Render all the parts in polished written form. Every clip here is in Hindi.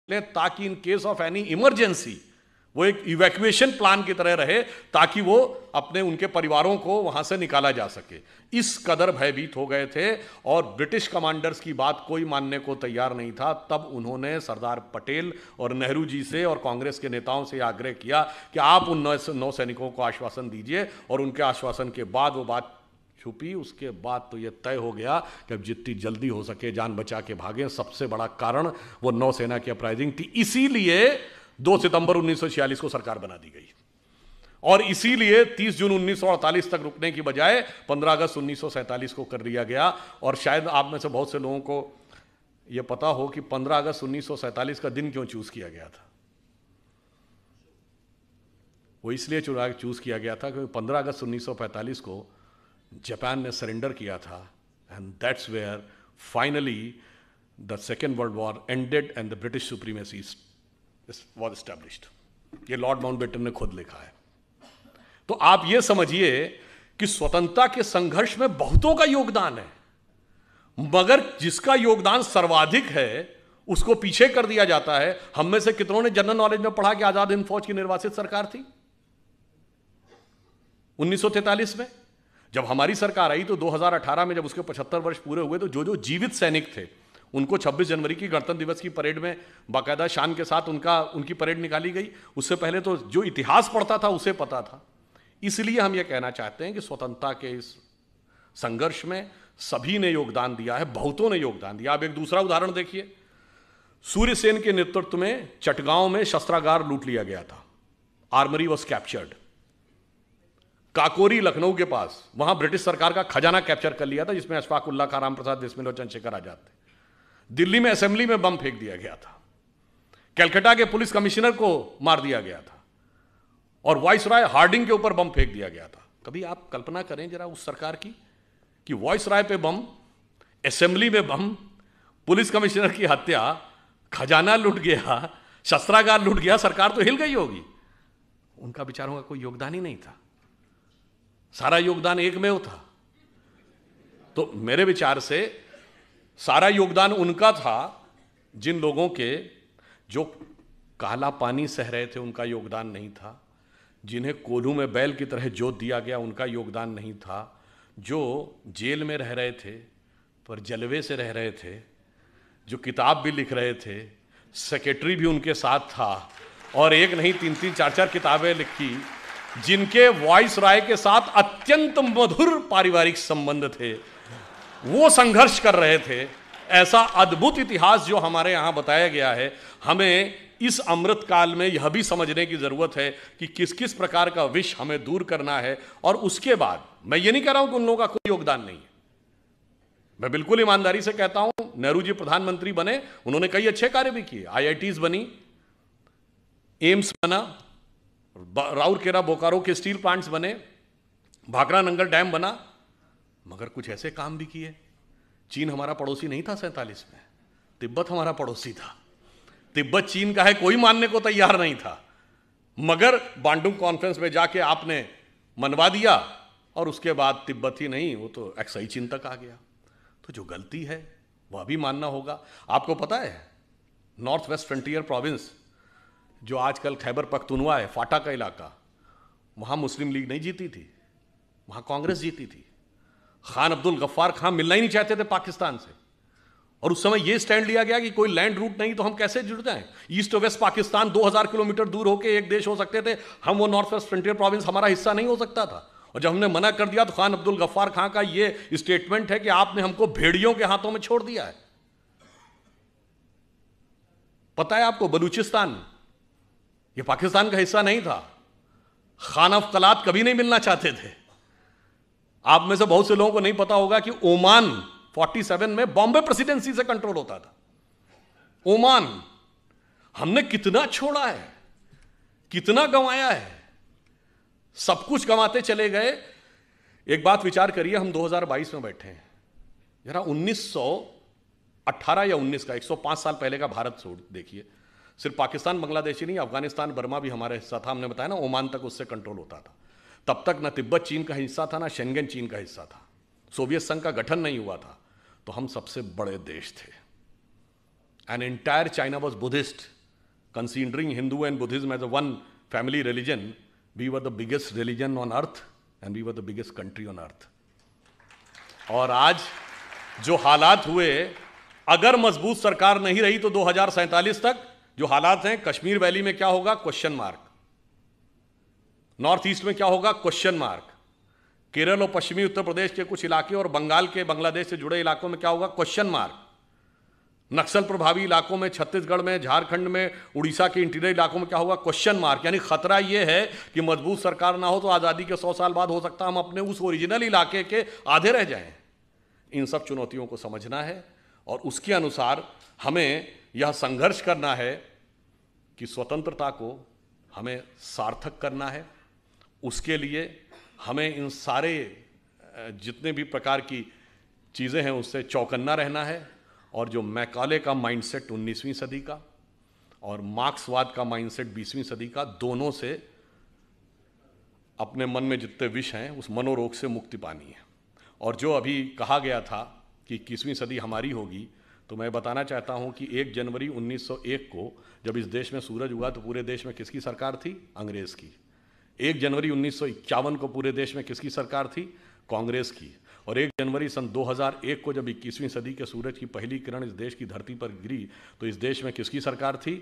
ताकि in case of any emergency वो एक इवैक्यूएशन प्लान की तरह रहे, ताकि वो अपने उनके परिवारों को वहां से निकाला जा सके। इस कदर भयभीत हो गए थे और ब्रिटिश कमांडर्स की बात कोई मानने को तैयार नहीं था। तब उन्होंने सरदार पटेल और नेहरू जी से और कांग्रेस के नेताओं से आग्रह किया कि आप उन नौसैनिकों को आश्वासन दीजिए, और उनके आश्वासन के बाद वो बात छुपी। उसके बाद तो ये तय हो गया कि अब जितनी जल्दी हो सके जान बचा के भागें। सबसे बड़ा कारण वो नौसेना की अपराइजिंग थी, इसीलिए 2 सितंबर 1946 को सरकार बना दी गई, और इसीलिए 30 जून 1948 तक रुकने की बजाय 15 अगस्त 1947 को कर दिया गया। और शायद आप में से बहुत से लोगों को यह पता हो कि 15 अगस्त 1947 का दिन क्यों चूज किया गया था। वो इसलिए चूज किया गया था क्योंकि 15 अगस्त 1945 को जापान ने सरेंडर किया था, and that's where finally the second world war ended and the British supremacy was established. ये लॉर्ड माउंटबेटन ने खुद लिखा है। तो आप ये समझिए कि स्वतंत्रता के संघर्ष में बहुतों का योगदान है, मगर जिसका योगदान सर्वाधिक है उसको पीछे कर दिया जाता है। हम में से कितनों ने जनरल नॉलेज में पढ़ा कि आजाद हिंद फौज की निर्वासित सरकार थी 1943 में। जब हमारी सरकार आई तो 2018 में जब उसके 75 वर्ष पूरे हुए तो जो जीवित सैनिक थे उनको 26 जनवरी की गणतंत्र दिवस की परेड में बाकायदा शान के साथ उनकी परेड निकाली गई। उससे पहले तो जो इतिहास पढ़ता था उसे पता था। इसलिए हम यह कहना चाहते हैं कि स्वतंत्रता के इस संघर्ष में सभी ने योगदान दिया है, बहुतों ने योगदान दिया। आप एक दूसरा उदाहरण देखिए, सूर्यसेन के नेतृत्व में चटगांव में शस्त्रागार लूट लिया गया था, armoury was captured. Kakori Lucknow के पास, वहां ब्रिटिश सरकार का खजाना कैप्चर कर लिया था, जिसमें अशफाक उल्लाह खां, राम प्रसाद बिस्मिल और चंद्रशेखर आजाद थे। दिल्ली में असेंबली में बम फेंक दिया गया था। कलकत्ता के पुलिस कमिश्नर को मार दिया गया था, और वाइसराय हार्डिंग के ऊपर बम फेंक दिया गया था। कभी आप कल्पना करें जरा उस सरकार की कि वाइसराय पे बम, असेंबली में बम, पुलिस कमिश्नर की हत्या, खजाना लूट गया, शस्त्रागार लूट गया, सरकार तो हिल गई होगी। उनका बेचारों का कोई योगदान ही नहीं था, सारा योगदान एकमेव था। तो मेरे विचार से सारा योगदान उनका था। जिन लोगों के जो काला पानी सह रहे थे उनका योगदान नहीं था, जिन्हें कोल्हू में बैल की तरह जोत दिया गया उनका योगदान नहीं था, जो जेल में रह रहे थे पर जलवे से रह रहे थे, जो किताब भी लिख रहे थे, सेक्रेटरी भी उनके साथ था, और एक नहीं 3-3 4-4 किताबें लिखी, जिनके वाइसराय के साथ अत्यंत मधुर पारिवारिक संबंध थे, वो संघर्ष कर रहे थे। ऐसा अद्भुत इतिहास जो हमारे यहां बताया गया है, हमें इस अमृत काल में यह भी समझने की जरूरत है कि किस किस प्रकार का विष हमें दूर करना है। और उसके बाद मैं ये नहीं कह रहा हूं कि उन लोगों का कोई योगदान नहीं है, मैं बिल्कुल ईमानदारी से कहता हूं, नेहरू जी प्रधानमंत्री बने, उन्होंने कई अच्छे कार्य भी किए, IITs बनी, एम्स बना, राउरकेला बोकारो के स्टील प्लांट्स बने, भाखड़ा नंगल डैम बना, मगर कुछ ऐसे काम भी किए। चीन हमारा पड़ोसी नहीं था 47 में, तिब्बत हमारा पड़ोसी था। तिब्बत चीन का है कोई मानने को तैयार नहीं था, मगर बांडुंग कॉन्फ्रेंस में जाके आपने मनवा दिया, और उसके बाद तिब्बत ही नहीं, वो तो एक्साई चीन तक आ गया। तो जो गलती है वह भी मानना होगा। आपको पता है नॉर्थ वेस्ट फ्रंटियर प्रोविंस जो आजकल खैबर पख्तूनवा है, फाटा का इलाका, वहां मुस्लिम लीग नहीं जीती थी, वहां कांग्रेस जीती थी। खान अब्दुल गफ्फार खान मिलना ही नहीं चाहते थे पाकिस्तान से, और उस समय यह स्टैंड लिया गया कि कोई लैंड रूट नहीं तो हम कैसे जुड़ जाएं। ईस्ट और वेस्ट पाकिस्तान 2000 किलोमीटर दूर होकर एक देश हो सकते थे, हम वो नॉर्थ वेस्ट फ्रंटियर प्रोविंस हमारा हिस्सा नहीं हो सकता था। और जब हमने मना कर दिया तो खान अब्दुल गफ्फार खान का यह स्टेटमेंट है कि आपने हमको भेड़ियों के हाथों में छोड़ दिया है। पता है आपको, बलूचिस्तान ये पाकिस्तान का हिस्सा नहीं था, खान ऑफ कलात कभी नहीं मिलना चाहते थे। आप में से बहुत से लोगों को नहीं पता होगा कि ओमान 47 में बॉम्बे प्रेसिडेंसी से कंट्रोल होता था। ओमान हमने कितना छोड़ा है, कितना गंवाया है, सब कुछ गंवाते चले गए। एक बात विचार करिए, हम 2022 में बैठे हैं, जरा 1918 या 19 का 105 साल पहले का भारत देखिए। सिर्फ पाकिस्तान बांग्लादेश ही नहीं, अफगानिस्तान बर्मा भी हमारे हिस्सा था। हमने बताया ना, ओमान तक उससे कंट्रोल होता था। तब तक ना तिब्बत चीन का हिस्सा था, ना शेंगेन चीन का हिस्सा था, सोवियत संघ का गठन नहीं हुआ था। तो हम सबसे बड़े देश थे। And entire China was Buddhist, considering Hindu and Buddhism as a one family religion, we were the biggest religion on earth and we were the biggest country on earth. और आज जो हालात हुए, अगर मजबूत सरकार नहीं रही तो 2047 तक जो हालात हैं, कश्मीर वैली में क्या होगा, क्वेश्चन मार्क। नॉर्थ ईस्ट में क्या होगा, क्वेश्चन मार्क। केरल और पश्चिमी उत्तर प्रदेश के कुछ इलाके और बंगाल के, बांग्लादेश से जुड़े इलाकों में क्या होगा, क्वेश्चन मार्क। नक्सल प्रभावी इलाकों में, छत्तीसगढ़ में, झारखंड में, उड़ीसा के इंटीरियर इलाकों में क्या होगा, क्वेश्चन मार्क। यानी खतरा यह है कि मजबूत सरकार ना हो तो आज़ादी के 100 साल बाद हो सकता है हम अपने उस ओरिजिनल इलाके के आधे रह जाएं। इन सब चुनौतियों को समझना है और उसके अनुसार हमें यह संघर्ष करना है कि स्वतंत्रता को हमें सार्थक करना है। उसके लिए हमें इन सारे जितने भी प्रकार की चीज़ें हैं उससे चौकन्ना रहना है। और जो मैकाले का माइंडसेट 19वीं सदी का और मार्क्सवाद का माइंडसेट 20वीं सदी का, दोनों से अपने मन में जितने विष हैं उस मनोरोग से मुक्ति पानी है। और जो अभी कहा गया था कि 21वीं सदी हमारी होगी, तो मैं बताना चाहता हूं कि 1 जनवरी 1901 को जब इस देश में सूरज उगा तो पूरे देश में किसकी सरकार थी, अंग्रेज़ की। 1 जनवरी 1951 को पूरे देश में किसकी सरकार थी, कांग्रेस की। और 1 जनवरी सन 2001 को जब 21वीं सदी के सूरज की पहली किरण इस देश की धरती पर गिरी तो इस देश में किसकी सरकार थी,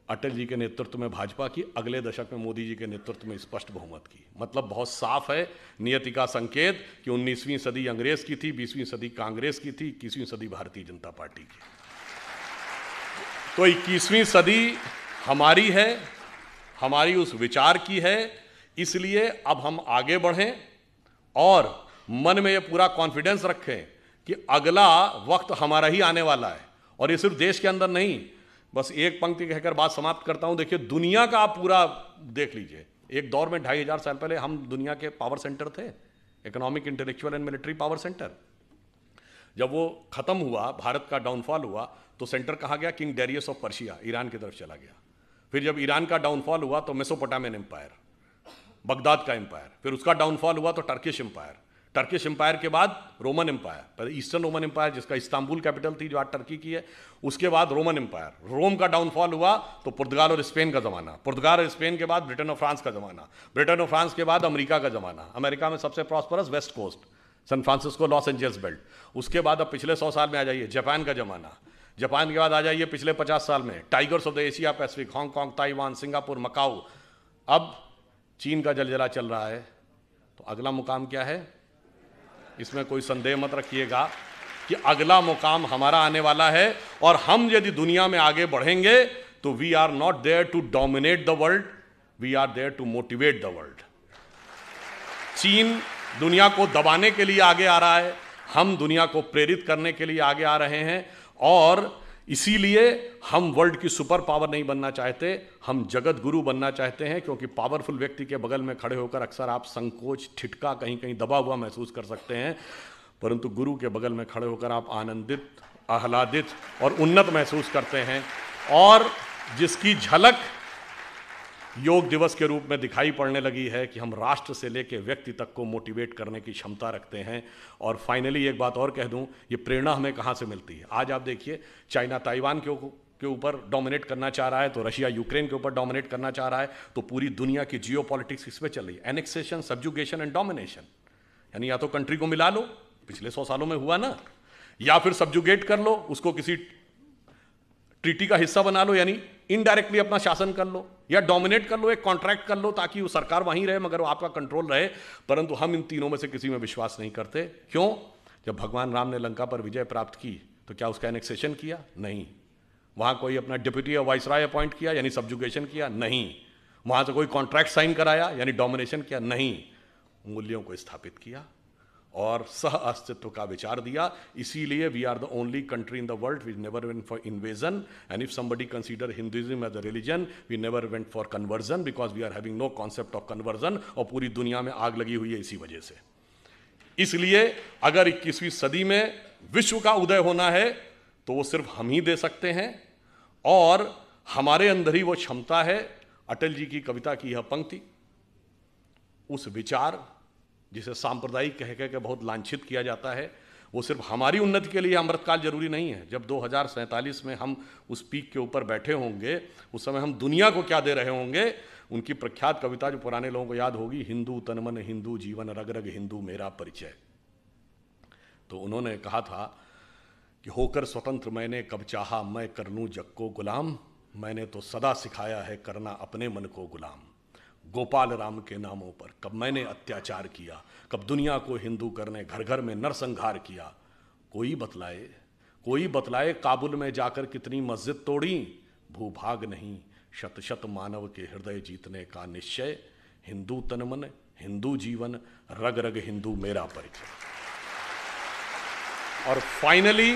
अटल जी के नेतृत्व में भाजपा की। अगले दशक में मोदी जी के नेतृत्व में स्पष्ट बहुमत की। मतलब बहुत साफ है नियति का संकेत कि 19वीं सदी अंग्रेज की थी, 20वीं सदी कांग्रेस की थी, 21वीं सदी भारतीय जनता पार्टी की। तो 21वीं सदी हमारी है, हमारी उस विचार की है। इसलिए अब हम आगे बढ़ें और मन में ये पूरा कॉन्फिडेंस रखें कि अगला वक्त हमारा ही आने वाला है। और ये सिर्फ देश के अंदर नहीं, बस एक पंक्ति कहकर बात समाप्त करता हूं। देखिए, दुनिया का आप पूरा देख लीजिए। एक दौर में 2500 साल पहले हम दुनिया के पावर सेंटर थे, economic, intellectual and military power centre. जब वो खत्म हुआ, भारत का डाउनफॉल हुआ, तो सेंटर कहाँ गया, king Darius of Persia, Iran की तरफ चला गया। फिर जब ईरान का डाउनफॉल हुआ तो मेसोपोटामियन एम्पायर, बगदाद का एम्पायर। फिर उसका डाउनफॉल हुआ तो टर्किश एम्पायर। टर्किश एम्पायर के बाद रोमन एम्पायर, पहले ईस्टर्न रोमन एम्पायर जिसका इस्तांबुल कैपिटल थी जो आज टर्की की है, उसके बाद रोमन एम्पायर। रोम का डाउनफॉल हुआ तो पुर्तगाल और स्पेन का ज़माना। पुर्तगाल और स्पेन के बाद ब्रिटेन और फ्रांस का ज़माना। ब्रिटेन और फ्रांस के बाद अमेरिका का ज़माना। अमेरिका में सबसे prosperous west coast, San Francisco, Los Angeles belt. उसके बाद अब पिछले 100 साल में आ जाइए, जापान का ज़माना। जापान के बाद आ जाइए पिछले 50 साल में tigers of the Asia Pacific, Hong Kong, Taiwan, Singapore, Macau. अब चीन का जलजला चल रहा है। तो अगला मुकाम क्या है, इसमें कोई संदेह मत रखिएगा कि अगला मुकाम हमारा आने वाला है। और हम यदि दुनिया में आगे बढ़ेंगे तो we are not there to dominate the world, we are there to motivate the world. चीन दुनिया को दबाने के लिए आगे आ रहा है, हम दुनिया को प्रेरित करने के लिए आगे आ रहे हैं। और इसीलिए हम वर्ल्ड की सुपर पावर नहीं बनना चाहते, हम जगत गुरु बनना चाहते हैं। क्योंकि पावरफुल व्यक्ति के बगल में खड़े होकर अक्सर आप संकोच, ठिठका, कहीं कहीं दबा हुआ महसूस कर सकते हैं, परंतु गुरु के बगल में खड़े होकर आप आनंदित, आह्लादित और उन्नत महसूस करते हैं। और जिसकी झलक योग दिवस के रूप में दिखाई पड़ने लगी है कि हम राष्ट्र से लेकर व्यक्ति तक को मोटिवेट करने की क्षमता रखते हैं। और फाइनली एक बात और कह दूं, ये प्रेरणा हमें कहाँ से मिलती है। आज आप देखिए, चाइना ताइवान के ऊपर डोमिनेट करना चाह रहा है, तो रशिया यूक्रेन के ऊपर डोमिनेट करना चाह रहा है। तो पूरी दुनिया की जियो पॉलिटिक्स इस पर चल रही है, एनेक्सेशन, सब्जुगेशन एंड डोमिनेशन। यानी या तो कंट्री को मिला लो, पिछले 100 सालों में हुआ ना, या फिर सब्जुगेट कर लो, उसको किसी ट्रीटी का हिस्सा बना लो, यानी इनडायरेक्टली अपना शासन कर लो, या डोमिनेट कर लो, एक कॉन्ट्रैक्ट कर लो ताकि वो सरकार वहीं रहे मगर वो आपका कंट्रोल रहे। परंतु हम इन तीनों में से किसी में विश्वास नहीं करते। क्यों? जब भगवान राम ने लंका पर विजय प्राप्त की तो क्या उसका एनेक्सेशन किया? नहीं। वहां कोई अपना डिप्यूटी या वाइसराय अपॉइंट किया, यानी सब्जुगेशन किया? नहीं। वहां से कोई कॉन्ट्रैक्ट साइन कराया, यानी डोमिनेशन किया? नहीं। मूल्यों को स्थापित किया और सह अस्तित्व का विचार दिया। इसीलिए we are the only country in the world which never went for invasion, and if somebody consider Hinduism as a religion, we never went for conversion, because we are having no concept of conversion. और पूरी दुनिया में आग लगी हुई है इसी वजह से। इसलिए अगर 21वीं सदी में विश्व का उदय होना है तो वो सिर्फ हम ही दे सकते हैं, और हमारे अंदर ही वो क्षमता है। अटल जी की कविता की यह पंक्ति, उस विचार जिसे सांप्रदायिक कह के बहुत लांछित किया जाता है, वो सिर्फ हमारी उन्नति के लिए अमृतकाल जरूरी नहीं है। जब 2047 में हम उस पीक के ऊपर बैठे होंगे, उस समय हम दुनिया को क्या दे रहे होंगे। उनकी प्रख्यात कविता जो पुराने लोगों को याद होगी, हिंदू तन मन हिंदू जीवन, रग रग हिंदू मेरा परिचय। तो उन्होंने कहा था कि होकर स्वतंत्र मैंने कब चाहा मैं कर लूं जग को गुलाम, मैंने तो सदा सिखाया है करना अपने मन को गुलाम। गोपाल राम के नामों पर कब मैंने अत्याचार किया, कब दुनिया को हिंदू करने घर घर में नरसंहार किया। कोई बतलाए काबुल में जाकर कितनी मस्जिद तोड़ी, भूभाग नहीं शत शत मानव के हृदय जीतने का निश्चय। हिंदू तन मन हिंदू जीवन, रग रग हिंदू मेरा परिचय। और फाइनली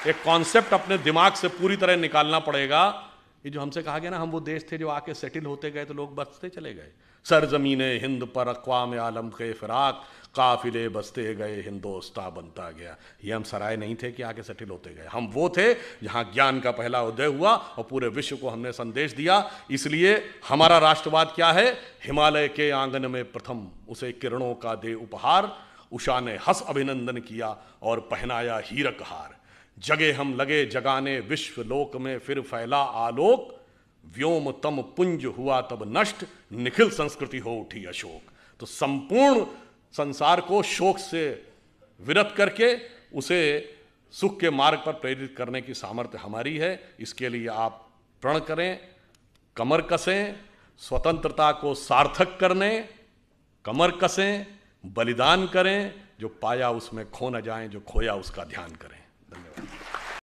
एक कॉन्सेप्ट अपने दिमाग से पूरी तरह निकालना पड़ेगा। ये जो हमसे कहा गया ना, हम वो देश थे जो आके सेटल होते गए तो लोग बसते चले गए। सरजमीने हिंद पर अक़वाम आलम के फिराक, काफिले बसते गए हिंदोस्तां बनता गया। ये हम सराय नहीं थे कि आके सेटल होते गए, हम वो थे जहां ज्ञान का पहला उदय हुआ और पूरे विश्व को हमने संदेश दिया। इसलिए हमारा राष्ट्रवाद क्या है, हिमालय के आंगन में प्रथम उसे किरणों का दे उपहार, उषा ने हंस अभिनंदन किया और पहनाया हीरक हार। जगे हम लगे जगाने विश्व लोक में फिर फैला आलोक, व्योम तम पुंज हुआ तब नष्ट, निखिल संस्कृति हो उठी अशोक। तो संपूर्ण संसार को शोक से विरत करके उसे सुख के मार्ग पर प्रेरित करने की सामर्थ्य हमारी है। इसके लिए आप प्रण करें, कमर कसें, स्वतंत्रता को सार्थक करने कमर कसें, बलिदान करें, जो पाया उसमें खो न जाएं, जो खोया उसका ध्यान करें।